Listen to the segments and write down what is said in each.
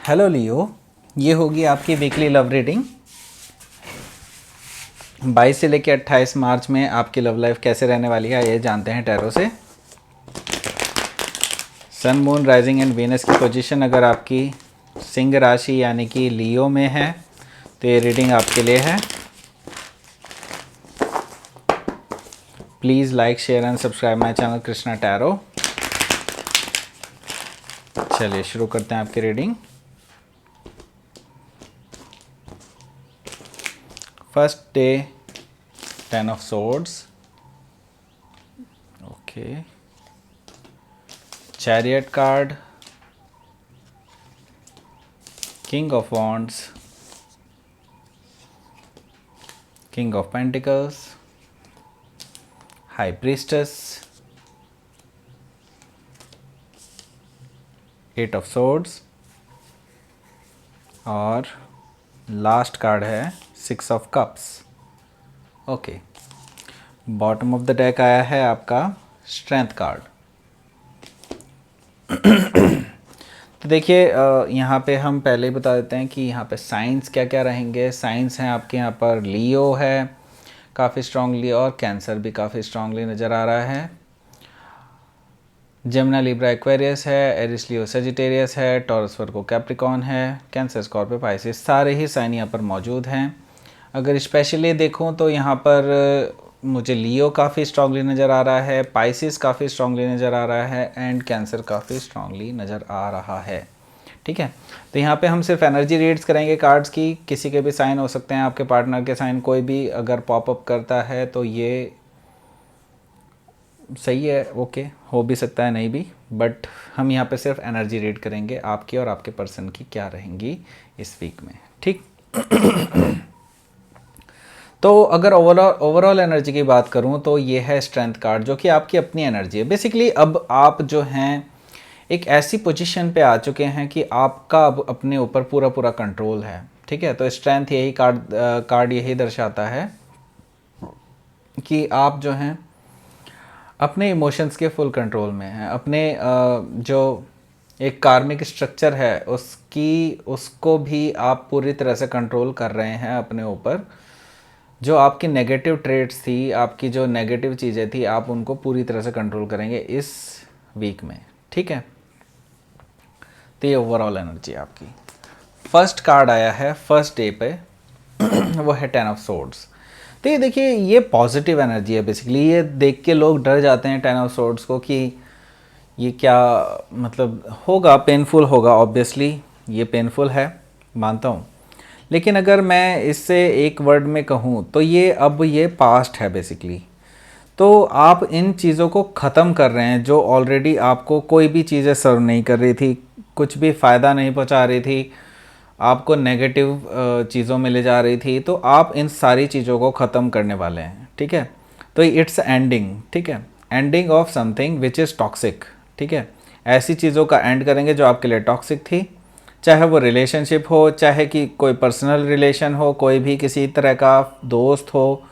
Hello लियो, ये होगी आपकी वीकली लव रीडिंग। 22 से लेकर 28 मार्च में आपकी लव लाइफ कैसे रहने वाली है ये जानते हैं टैरो से। सन, मून, राइजिंग एंड वीनस की पोजीशन अगर आपकी सिंह राशि यानी कि लियो में है तो ये रीडिंग आपके लिए है। Please like, share and subscribe my channel Krishna tarot. चलिए शुरू करते हैं आपकी reading. First day 10 of swords, okay, chariot card, king of wands, king of pentacles, high priestess, 8 of swords और लास्ट कार्ड है 6 of cups। Okay, bottom of the deck आया है आपका स्ट्रेंथ कार्ड। तो देखिए यहाँ पे हम पहले ही बता देते हैं कि यहाँ पे साइंस क्या क्या रहेंगे। साइंस हैं आपके यहाँ पर लियो है काफ़ी स्ट्रांगली और कैंसर भी काफ़ी स्ट्रांगली नज़र आ रहा है। जेमिनी, लिब्रा, एक्वेरियस है, एरिस, लियो, सेजिटेरियस है, टॉरस, वर्गो, कैप्रिकॉन है, कैंसर, स्कॉर्पियो, पाइसिस, सारे ही साइन यहाँ पर मौजूद हैं। अगर स्पेशली देखूँ तो यहाँ पर मुझे लियो काफ़ी स्ट्रांगली नज़र आ रहा है, पाइसिस काफ़ी स्ट्रांगली नज़र आ रहा है एंड कैंसर काफ़ी स्ट्रांगली नज़र आ रहा है। ठीक है, तो यहाँ पे हम सिर्फ एनर्जी रीड्स करेंगे कार्ड्स की। किसी के भी साइन हो सकते हैं, आपके पार्टनर के साइन कोई भी अगर पॉपअप करता है तो ये सही है, ओके, हो भी सकता है नहीं भी, बट हम यहाँ पे सिर्फ एनर्जी रीड करेंगे आपकी और आपके पर्सन की क्या रहेंगी इस वीक में। ठीक। तो अगर ओवरऑल एनर्जी की बात करूं तो ये है स्ट्रेंथ कार्ड जो कि आपकी अपनी एनर्जी है। बेसिकली अब आप जो हैं एक ऐसी पोजीशन पे आ चुके हैं कि आपका अब अपने ऊपर पूरा पूरा कंट्रोल है। ठीक है, तो स्ट्रेंथ यही कार्ड यही दर्शाता है कि आप जो हैं अपने इमोशंस के फुल कंट्रोल में हैं। अपने जो एक कार्मिक स्ट्रक्चर है उसको भी आप पूरी तरह से कंट्रोल कर रहे हैं अपने ऊपर। जो आपकी नेगेटिव ट्रेड्स थी, आपकी जो नेगेटिव चीज़ें थी, आप उनको पूरी तरह से कंट्रोल करेंगे इस वीक में। ठीक है, तो ये ओवरऑल एनर्जी आपकी। फर्स्ट कार्ड आया है फर्स्ट डे पे वो है 10 of swords। तो ये देखिए ये पॉजिटिव एनर्जी है। बेसिकली ये देख के लोग डर जाते हैं 10 of swords को कि ये क्या मतलब होगा, पेनफुल होगा। ऑब्वियसली ये पेनफुल है, मानता हूँ, लेकिन अगर मैं इससे एक वर्ड में कहूँ तो ये पास्ट है बेसिकली। तो आप इन चीज़ों को ख़त्म कर रहे हैं जो ऑलरेडी आपको कोई भी चीज़ें सर्व नहीं कर रही थी, कुछ भी फ़ायदा नहीं पहुँचा रही थी, आपको नेगेटिव चीज़ों में ले जा रही थी। तो आप इन सारी चीज़ों को ख़त्म करने वाले हैं। ठीक है, तो इट्स एंडिंग। ठीक है, ending of something which is toxic. ठीक है, ऐसी चीज़ों का एंड करेंगे जो आपके लिए टॉक्सिक थी, चाहे वो रिलेशनशिप हो, चाहे कि कोई पर्सनल रिलेशन हो, कोई भी किसी तरह का दोस्त हो,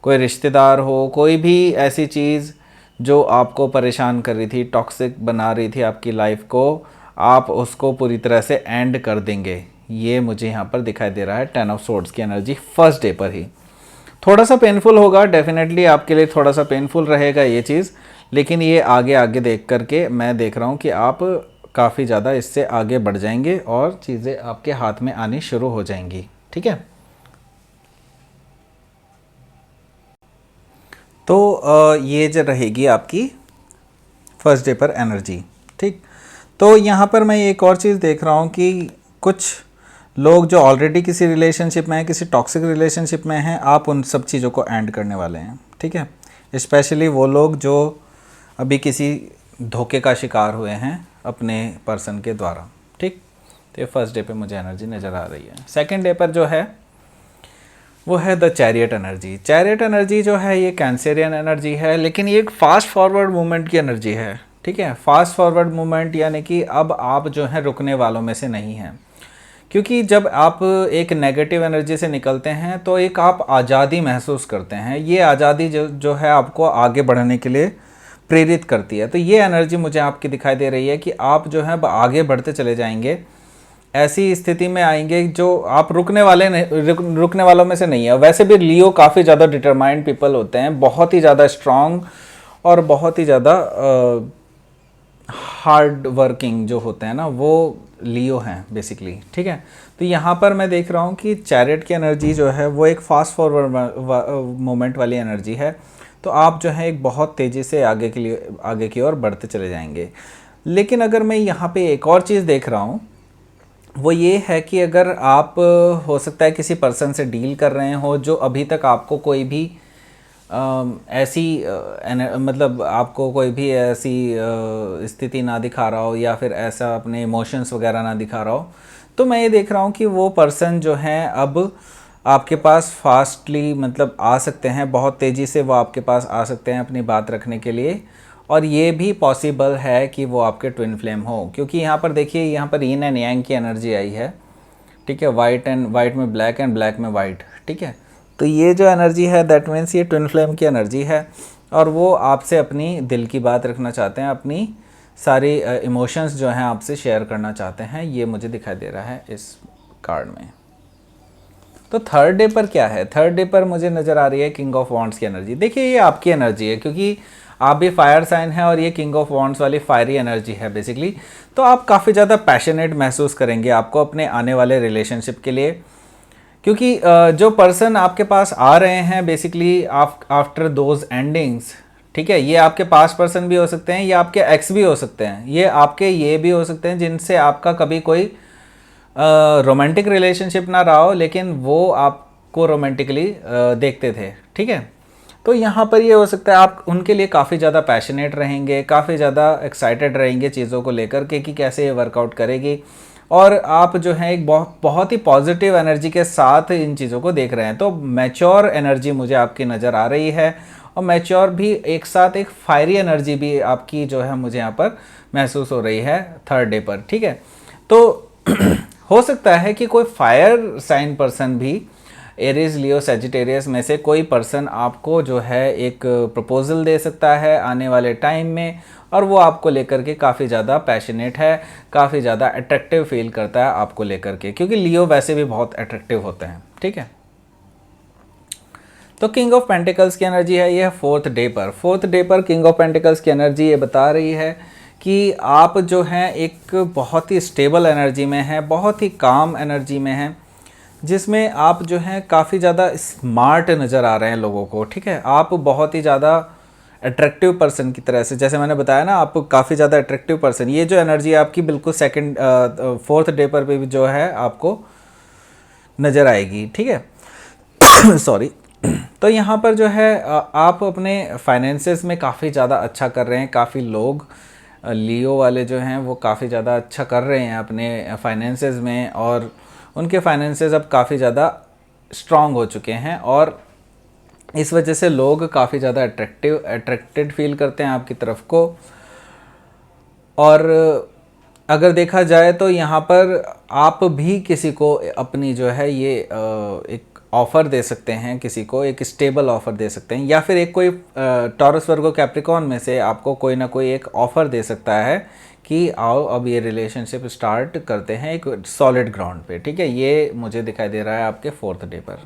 कोई रिश्तेदार हो, कोई भी ऐसी चीज़ जो आपको परेशान कर रही थी, टॉक्सिक बना रही थी आपकी लाइफ को, आप उसको पूरी तरह से एंड कर देंगे। ये मुझे यहाँ पर दिखाई दे रहा है 10 of swords की एनर्जी फर्स्ट डे पर ही। थोड़ा सा पेनफुल होगा, डेफिनेटली आपके लिए थोड़ा सा पेनफुल रहेगा ये चीज़, लेकिन ये आगे आगे देख करके मैं देख रहा हूँ कि आप काफ़ी ज़्यादा इससे आगे बढ़ जाएंगे और चीज़ें आपके हाथ में आनी शुरू हो जाएंगी। ठीक है, तो ये जो रहेगी आपकी फर्स्ट डे पर एनर्जी। ठीक, तो यहाँ पर मैं एक और चीज़ देख रहा हूँ कि कुछ लोग जो ऑलरेडी किसी रिलेशनशिप में हैं, किसी टॉक्सिक रिलेशनशिप में हैं, आप उन सब चीज़ों को एंड करने वाले हैं। ठीक है, स्पेशली वो लोग जो अभी किसी धोखे का शिकार हुए हैं अपने पर्सन के द्वारा। ठीक, तो ये फर्स्ट डे पे मुझे एनर्जी नज़र आ रही है। सेकंड डे पर जो है वो है the chariot energy. Chariot energy जो है ये कैंसेरियन एनर्जी है, लेकिन ये एक फास्ट फॉरवर्ड मूवमेंट की एनर्जी है। ठीक है, फास्ट फॉरवर्ड मूवमेंट यानी कि अब आप जो है रुकने वालों में से नहीं हैं, क्योंकि जब आप एक नेगेटिव एनर्जी से निकलते हैं तो एक आप आज़ादी महसूस करते हैं। ये आज़ादी जो है आपको आगे बढ़ने के लिए प्रेरित करती है। तो ये एनर्जी मुझे आपकी दिखाई दे रही है कि आप जो है आगे बढ़ते चले जाएंगे ऐसी स्थिति में आएंगे जो आप रुकने वालों में से नहीं है। वैसे भी लियो काफ़ी ज़्यादा डिटरमाइंड पीपल होते हैं, बहुत ही ज़्यादा स्ट्रांग और बहुत ही ज़्यादा हार्ड वर्किंग जो होते हैं ना, वो लियो हैं बेसिकली, ठीक है। तो यहाँ पर मैं देख रहा हूँ कि चैरियट की एनर्जी जो है वो एक फास्ट फॉरवर्ड मोमेंट वाली एनर्जी है। तो आप जो है एक बहुत तेज़ी से आगे की ओर बढ़ते चले जाएंगे। लेकिन अगर मैं यहाँ पे एक और चीज़ देख रहा हूँ, वो ये है कि अगर आप हो सकता है किसी पर्सन से डील कर रहे हो जो अभी तक आपको कोई भी ऐसी मतलब आपको कोई भी ऐसी स्थिति ना दिखा रहा हो, या फिर ऐसा अपने इमोशंस वगैरह ना दिखा रहा हो, तो मैं ये देख रहा हूँ कि वो पर्सन जो है अब आपके पास फास्टली मतलब आ सकते हैं, बहुत तेज़ी से वो आपके पास आ सकते हैं अपनी बात रखने के लिए। और ये भी पॉसिबल है कि वो आपके ट्विन फ्लेम हो, क्योंकि यहाँ पर देखिए, यहाँ पर यीन एंड यांग की एनर्जी आई है, ठीक है। वाइट में ब्लैक एंड ब्लैक में वाइट, ठीक है। तो ये जो एनर्जी है दैट मीन्स ये ट्विन फ्लेम की एनर्जी है, और वो आपसे अपनी दिल की बात रखना चाहते हैं, अपनी सारी इमोशंस जो हैं आपसे शेयर करना चाहते हैं। ये मुझे दिखाई दे रहा है इस कार्ड में। तो थर्ड डे पर क्या है? थर्ड डे पर मुझे नज़र आ रही है किंग ऑफ वॉन्ड्स की एनर्जी। देखिए ये आपकी एनर्जी है, क्योंकि आप भी फायर साइन है और ये किंग ऑफ वॉन्ड्स वाली फायरी एनर्जी है बेसिकली। तो आप काफ़ी ज़्यादा पैशनेट महसूस करेंगे आपको अपने आने वाले रिलेशनशिप के लिए, क्योंकि जो पर्सन आपके पास आ रहे हैं बेसिकली आफ्टर दोज एंडिंग्स, ठीक है, ये आपके पास पर्सन भी हो सकते हैं, ये आपके एक्स भी हो सकते हैं, ये भी हो सकते हैं जिनसे आपका कभी कोई रोमांटिक रिलेशनशिप ना रहा हो, लेकिन वो आपको रोमांटिकली देखते थे, ठीक है। तो यहाँ पर ये हो सकता है आप उनके लिए काफ़ी ज़्यादा पैशनेट रहेंगे, काफ़ी ज़्यादा एक्साइटेड रहेंगे चीज़ों को लेकर के कि कैसे ये वर्कआउट करेगी, और आप जो है एक बहुत ही पॉजिटिव एनर्जी के साथ इन चीज़ों को देख रहे हैं। तो मैच्योर एनर्जी मुझे आपकी नज़र आ रही है, और मैच्योर भी एक साथ एक फायरी एनर्जी भी आपकी जो है मुझे यहाँ पर महसूस हो रही है थर्ड डे पर, ठीक है। तो हो सकता है कि कोई फायर साइन पर्सन भी, एरीज, लियो, सैजिटेरियस में से कोई पर्सन आपको जो है एक प्रपोजल दे सकता है आने वाले टाइम में, और वो आपको लेकर के काफ़ी ज़्यादा पैशनेट है, काफ़ी ज़्यादा अट्रैक्टिव फील करता है आपको लेकर के, क्योंकि लियो वैसे भी बहुत अट्रैक्टिव होते हैं, ठीक है। तो किंग ऑफ पेंटिकल्स की एनर्जी है ये फोर्थ डे पर। फोर्थ डे पर किंग ऑफ पेंटिकल्स की एनर्जी ये बता रही है कि आप जो हैं एक बहुत ही स्टेबल एनर्जी में हैं, बहुत ही काम एनर्जी में हैं, जिसमें आप जो हैं काफ़ी ज़्यादा स्मार्ट नज़र आ रहे हैं लोगों को, ठीक है। आप बहुत ही ज़्यादा अट्रैक्टिव पर्सन की तरह से, जैसे मैंने बताया ना, आप काफ़ी ज़्यादा अट्रैक्टिव पर्सन, ये जो एनर्जी है आपकी बिल्कुल फोर्थ डे पर भी जो है आपको नज़र आएगी, ठीक है। सॉरी। तो यहाँ पर जो है आप अपने फाइनेंसेस में काफ़ी ज़्यादा अच्छा कर रहे हैं। काफ़ी लोग लियो वाले जो हैं वो काफ़ी ज़्यादा अच्छा कर रहे हैं अपने फाइनेंसेस में, और उनके फाइनेंसेस अब काफ़ी ज़्यादा स्ट्रॉन्ग हो चुके हैं, और इस वजह से लोग काफ़ी ज़्यादा अट्रैक्टेड फील करते हैं आपकी तरफ को। और अगर देखा जाए तो यहाँ पर आप भी किसी को अपनी जो है ये एक ऑफ़र दे सकते हैं, किसी को एक स्टेबल ऑफ़र दे सकते हैं, या फिर एक कोई टॉरस, वर्गो, कैप्रिकॉर्न में से आपको कोई ना कोई एक ऑफ़र दे सकता है कि आओ अब ये रिलेशनशिप स्टार्ट करते हैं एक सॉलिड ग्राउंड पे, ठीक है। ये मुझे दिखाई दे रहा है आपके फोर्थ डे पर।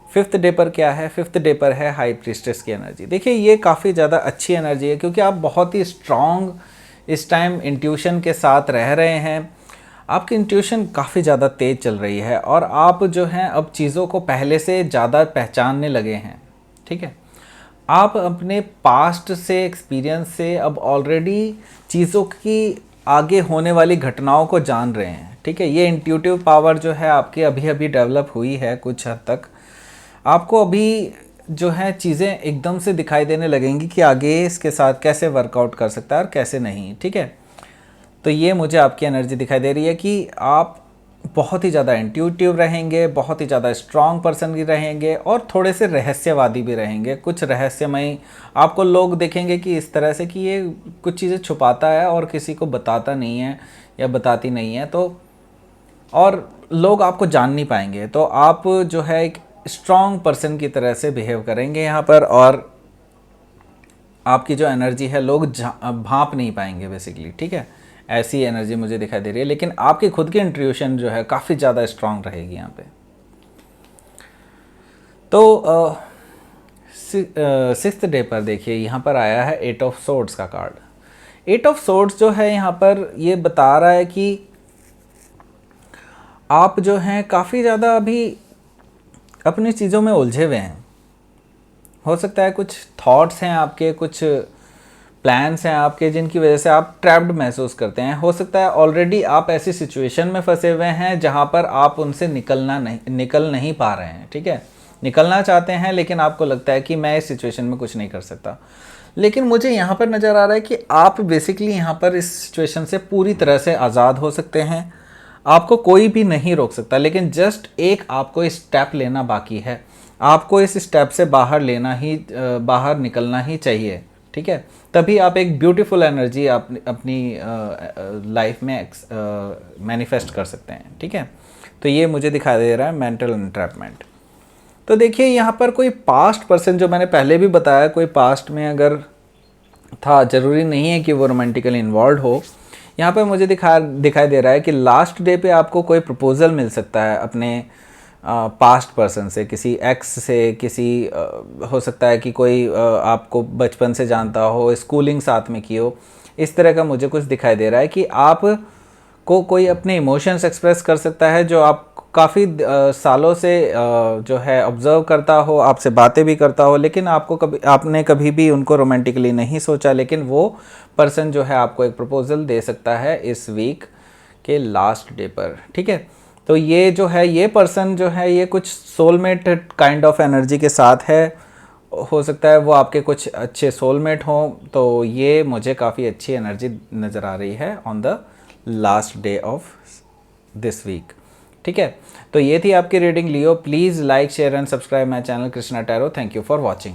फिफ्थ डे पर क्या है? फिफ्थ डे पर है हाई प्रीस्टेस की एनर्जी। देखिए ये काफ़ी ज़्यादा अच्छी एनर्जी है, क्योंकि आप बहुत ही स्ट्रॉन्ग इस टाइम इंट्यूशन के साथ रह रहे हैं। आपकी इंट्यूशन काफ़ी ज़्यादा तेज़ चल रही है, और आप जो हैं अब चीज़ों को पहले से ज़्यादा पहचानने लगे हैं, ठीक है। आप अपने पास्ट से, एक्सपीरियंस से अब ऑलरेडी चीज़ों की आगे होने वाली घटनाओं को जान रहे हैं, ठीक है। ये इंट्यूटिव पावर जो है आपकी अभी अभी डेवलप हुई है कुछ हद तक। आपको अभी जो है चीज़ें एकदम से दिखाई देने लगेंगी कि आगे इसके साथ कैसे वर्कआउट कर सकता है और कैसे नहीं, ठीक है। तो ये मुझे आपकी एनर्जी दिखाई दे रही है कि आप बहुत ही ज़्यादा इंट्यूटिव रहेंगे, बहुत ही ज़्यादा स्ट्रॉन्ग पर्सन भी रहेंगे, और थोड़े से रहस्यवादी भी रहेंगे। कुछ रहस्यमयी आपको लोग देखेंगे कि इस तरह से कि ये कुछ चीज़ें छुपाता है और किसी को बताता नहीं है या बताती नहीं है, तो और लोग आपको जान नहीं पाएंगे। तो आप जो है एक स्ट्रॉन्ग पर्सन की तरह से बिहेव करेंगे यहाँ पर, और आपकी जो एनर्जी है लोग भांप नहीं पाएंगे बेसिकली, ठीक है। ऐसी एनर्जी मुझे दिखाई दे रही है, लेकिन आपकी खुद की इंट्यूशन जो है काफ़ी ज़्यादा स्ट्रांग रहेगी यहाँ पे। तो सिक्स्थ डे पर देखिए यहाँ पर आया है 8 ऑफ सोर्ड्स का कार्ड। 8 ऑफ सोर्ड्स जो है यहाँ पर ये बता रहा है कि आप जो हैं काफ़ी ज़्यादा अभी अपनी चीज़ों में उलझे हुए हैं। हो सकता है कुछ थॉट्स हैं आपके, कुछ प्लान्स हैं आपके, जिनकी वजह से आप ट्रैप्ड महसूस करते हैं। हो सकता है ऑलरेडी आप ऐसी सिचुएशन में फंसे हुए हैं जहां पर आप उनसे निकल नहीं पा रहे हैं, ठीक है। निकलना चाहते हैं लेकिन आपको लगता है कि मैं इस सिचुएशन में कुछ नहीं कर सकता। लेकिन मुझे यहाँ पर नज़र आ रहा है कि आप बेसिकली यहाँ पर इस सिचुएशन से पूरी तरह से आज़ाद हो सकते हैं। आपको कोई भी नहीं रोक सकता, लेकिन जस्ट एक आपको स्टेप लेना बाकी है। आपको इस स्टेप से बाहर निकलना ही चाहिए, ठीक है। तभी आप एक ब्यूटीफुल एनर्जी अपनी लाइफ में मैनिफेस्ट कर सकते हैं, ठीक है। तो ये मुझे दिखाई दे रहा है मेंटल एंट्रैपमेंट। तो देखिए यहाँ पर कोई पास्ट पर्सन, जो मैंने पहले भी बताया, कोई पास्ट में अगर था, ज़रूरी नहीं है कि वो रोमांटिकली इन्वॉल्व हो। यहाँ पर मुझे दिखाई दे रहा है कि लास्ट डे पे आपको कोई प्रपोज़ल मिल सकता है अपने पास्ट पर्सन से, किसी एक्स से, किसी हो सकता है कि कोई आपको बचपन से जानता हो, स्कूलिंग साथ में की हो। इस तरह का मुझे कुछ दिखाई दे रहा है कि आप को कोई अपने इमोशंस एक्सप्रेस कर सकता है, जो आप काफ़ी सालों से जो है ऑब्ज़र्व करता हो, आपसे बातें भी करता हो, लेकिन आपने कभी भी उनको रोमांटिकली नहीं सोचा। लेकिन वो पर्सन जो है आपको एक प्रपोज़ल दे सकता है इस वीक के लास्ट डे पर, ठीक है। तो ये जो है, ये पर्सन जो है, ये कुछ सोलमेट काइंड ऑफ एनर्जी के साथ है। हो सकता है वो आपके कुछ अच्छे सोलमेट हों। तो ये मुझे काफ़ी अच्छी एनर्जी नज़र आ रही है on the last day of this week, ठीक है। तो ये थी आपकी reading Leo. Please like, share and subscribe my channel Krishna tarot. Thank you for watching.